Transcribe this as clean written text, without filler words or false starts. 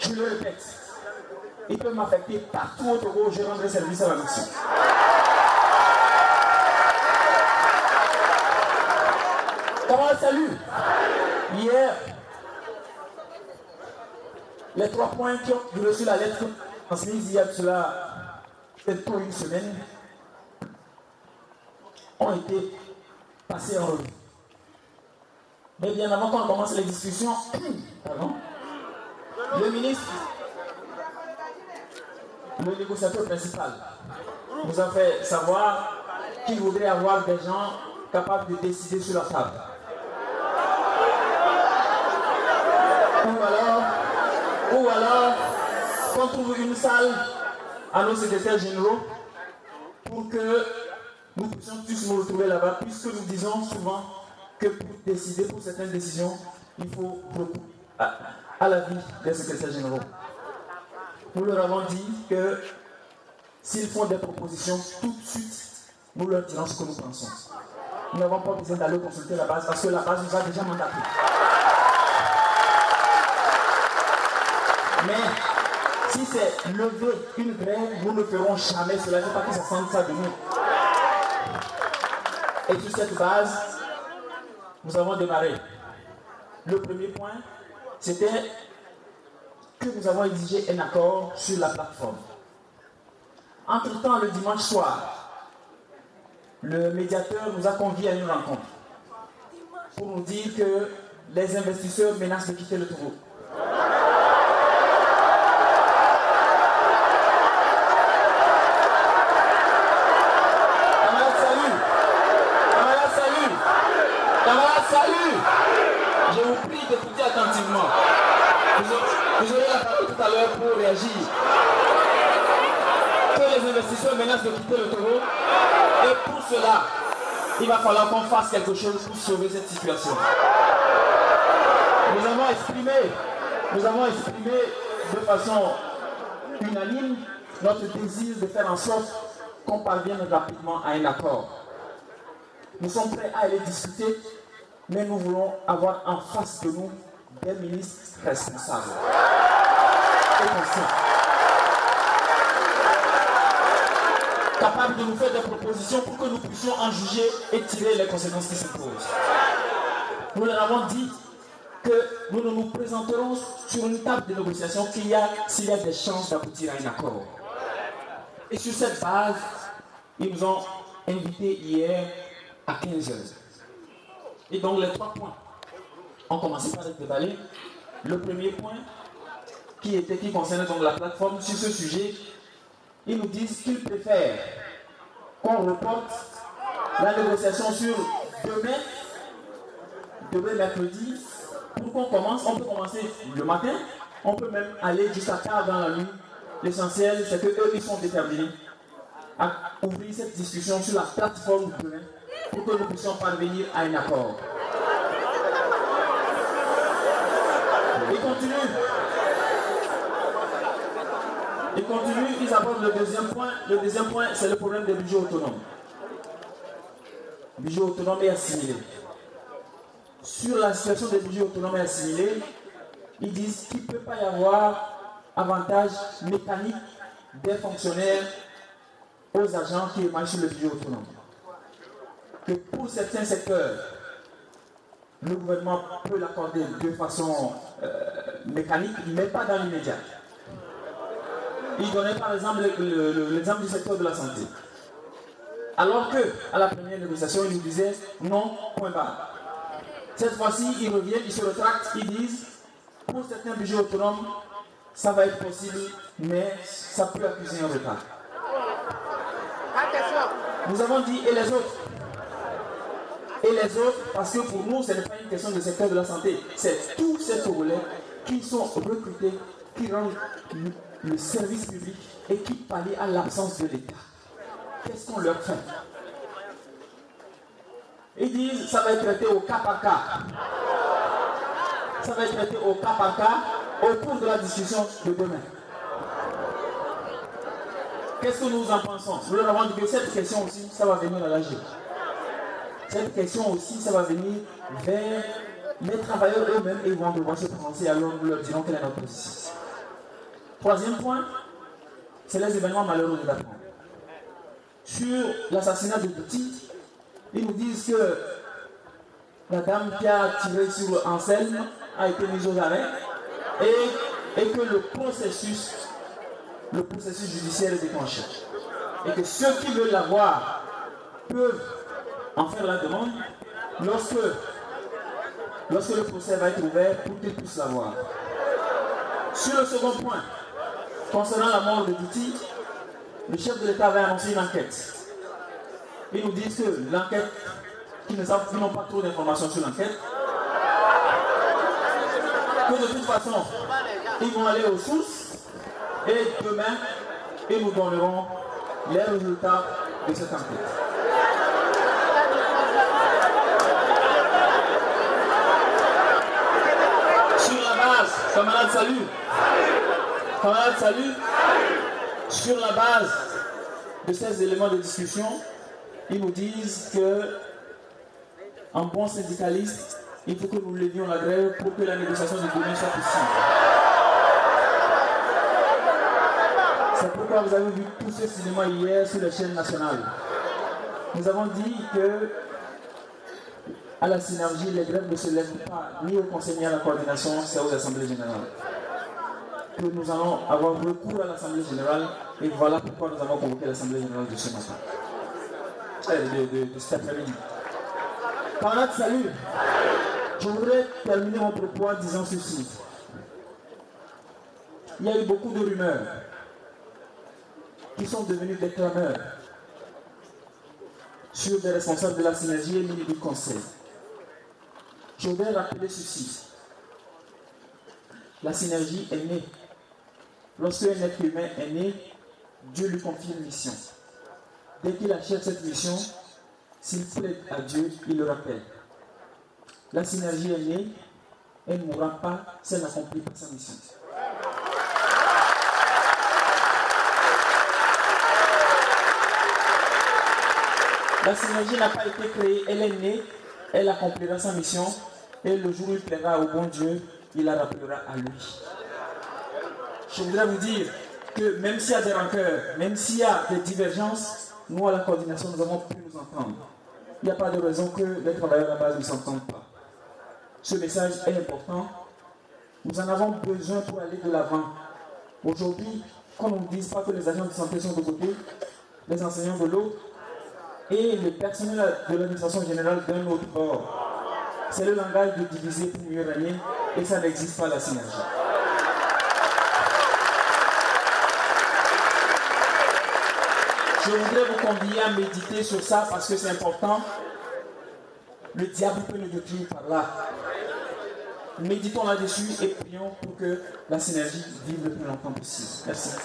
Je le répète, il peut m'affecter partout au Togo, je rendrai service à la nation. Comment salut? Hier, les 3 points qui ont reçu la lettre transmise il y a de cela peut-être une semaine ont été passés en revue. Mais bien avant qu'on commence les discussions, pardon, le ministre, le négociateur principal, nous a fait savoir qu'il voudrait avoir des gens capables de décider sur la table. Ou alors qu'on trouve une salle à nos secrétaires généraux pour que nous puissions tous nous retrouver là-bas, puisque nous disons souvent que pour décider, pour certaines décisions, il faut beaucoup à l'avis des secrétaires généraux. Nous leur avons dit que s'ils font des propositions, tout de suite, nous leur dirons ce que nous pensons. Nous n'avons pas besoin d'aller consulter la base parce que la base nous a déjà mandaté. Mais si c'est lever une grève, nous ne ferons jamais cela. Il ne faut pas que ça sente ça de nous. Et sur cette base, nous avons démarré. Le premier point, c'était que nous avons exigé un accord sur la plateforme. Entre-temps, le dimanche soir, le médiateur nous a conviés à une rencontre pour nous dire que les investisseurs menacent de quitter le Togo. Salut! Je vous prie d'écouter attentivement. Vous aurez la parole tout à l'heure pour réagir. Que les investisseurs menacent de quitter le Togo. Et pour cela, il va falloir qu'on fasse quelque chose pour sauver cette situation. Nous avons exprimé de façon unanime notre désir de faire en sorte qu'on parvienne rapidement à un accord. Nous sommes prêts à aller discuter, mais nous voulons avoir en face de nous des ministres responsables et conscients, capables de nous faire des propositions pour que nous puissions en juger et tirer les conséquences qui s'imposent. Nous leur avons dit que nous ne nous présenterons sur une table de négociation s'il y a des chances d'aboutir à un accord. Et sur cette base, ils nous ont invités hier à 15h. Et donc les 3 points ont commencé par être déballés. Le premier point, qui concernait donc la plateforme, sur ce sujet, ils nous disent qu'ils préfèrent qu'on reporte la négociation sur demain mercredi, pour qu'on commence. On peut commencer le matin, on peut même aller jusqu'à tard dans la nuit. L'essentiel, c'est qu'eux, ils sont déterminés à ouvrir cette discussion sur la plateforme demain, pour que nous puissions parvenir à un accord. Ils continuent, ils abordent le deuxième point. Le deuxième point, c'est le problème des budgets autonomes. Budget autonome et assimilé. Sur la situation des budgets autonomes et assimilés, ils disent qu'il ne peut pas y avoir avantage mécanique des fonctionnaires aux agents qui émargent sur le budget autonome. Que pour certains secteurs, le gouvernement peut l'accorder de façon mécanique, mais pas dans l'immédiat. Il donnait par exemple l'exemple du secteur de la santé. Alors qu'à la première négociation, il nous disait non, point barre. Cette fois-ci, ils reviennent, ils se rétractent, ils disent pour certains budgets autonomes, ça va être possible, mais ça peut accuser un retard. Nous avons dit et les autres? Et les autres, parce que pour nous, ce n'est pas une question de secteur de la santé. C'est tous ces Togolais qui sont recrutés, qui rendent le service public et qui pallient à l'absence de l'État. Qu'est-ce qu'on leur fait? Ils disent ça va être traité au cas par cas. Ça va être traité au cas par cas au cours de la discussion de demain. Qu'est-ce que nous en pensons? Nous leur avons dit que cette question aussi, ça va venir à l'AG. Cette question aussi, ça va venir vers les travailleurs eux-mêmes et ils vont devoir se prononcer, alors nous leur dirons quelle est notre position. Troisième point, c'est les événements malheureux de l'apprendre. Sur l'assassinat de Douti, ils nous disent que la dame qui a tiré sur Anselme a été mise aux arrêts et que le processus judiciaire est déclenché. Et que ceux qui veulent la voir peuvent en faire la demande lorsque le procès va être ouvert pour qu'ils puissent la voir. Sur le second point, concernant la mort de Douti, le chef de l'État avait annoncé une enquête. Ils nous disent que l'enquête, qu'ils n'ont pas trop d'informations sur l'enquête, que de toute façon, ils vont aller aux sources et demain, ils nous donneront les résultats de cette enquête. Sur la base, camarades, salut. Sur la base de ces éléments de discussion, ils nous disent que, en bon syndicaliste, il faut que nous levions la grève pour que la négociation de demain soit possible. C'est pourquoi vous avez vu tous ces cinémas hier sur les chaînes nationales. Nous avons dit que, à la synergie, les grèves ne se lèvent pas ni au conseil ni à la coordination, c'est aux assemblées générales. Que nous allons avoir recours à l'assemblée générale et voilà pourquoi nous avons convoqué l'assemblée générale de ce matin. De cet après-midi. Camarades, salut. Je voudrais terminer mon propos en disant ceci. Il y a eu beaucoup de rumeurs qui sont devenues des clameurs sur des responsables de la synergie et du conseil. Je voudrais rappeler ceci. La synergie est née. Lorsqu'un être humain est né, Dieu lui confie une mission. Dès qu'il achève cette mission, s'il plaide à Dieu, il le rappelle. La synergie est née, elle ne mourra pas si elle n'accomplit pas sa mission. La synergie n'a pas été créée, elle est née, elle accomplira sa mission, et le jour où il plaira au bon Dieu, il la rappellera à lui. Je voudrais vous dire que même s'il y a des rancœurs, même s'il y a des divergences, nous à la coordination, nous avons pu nous entendre. Il n'y a pas de raison que les travailleurs à la base ne s'entendent pas. Ce message est important. Nous en avons besoin pour aller de l'avant. Aujourd'hui, qu'on ne nous dise pas que les agents de santé sont de côté, les enseignants de l'autre, et le personnel de l'administration générale d'un autre bord. C'est le langage de diviser pour mieux régner, et ça n'existe pas la synergie. Je voudrais vous convier à méditer sur ça parce que c'est important. Le diable peut nous détruire par là. Méditons là-dessus et prions pour que la synergie vive le plus longtemps possible. Merci.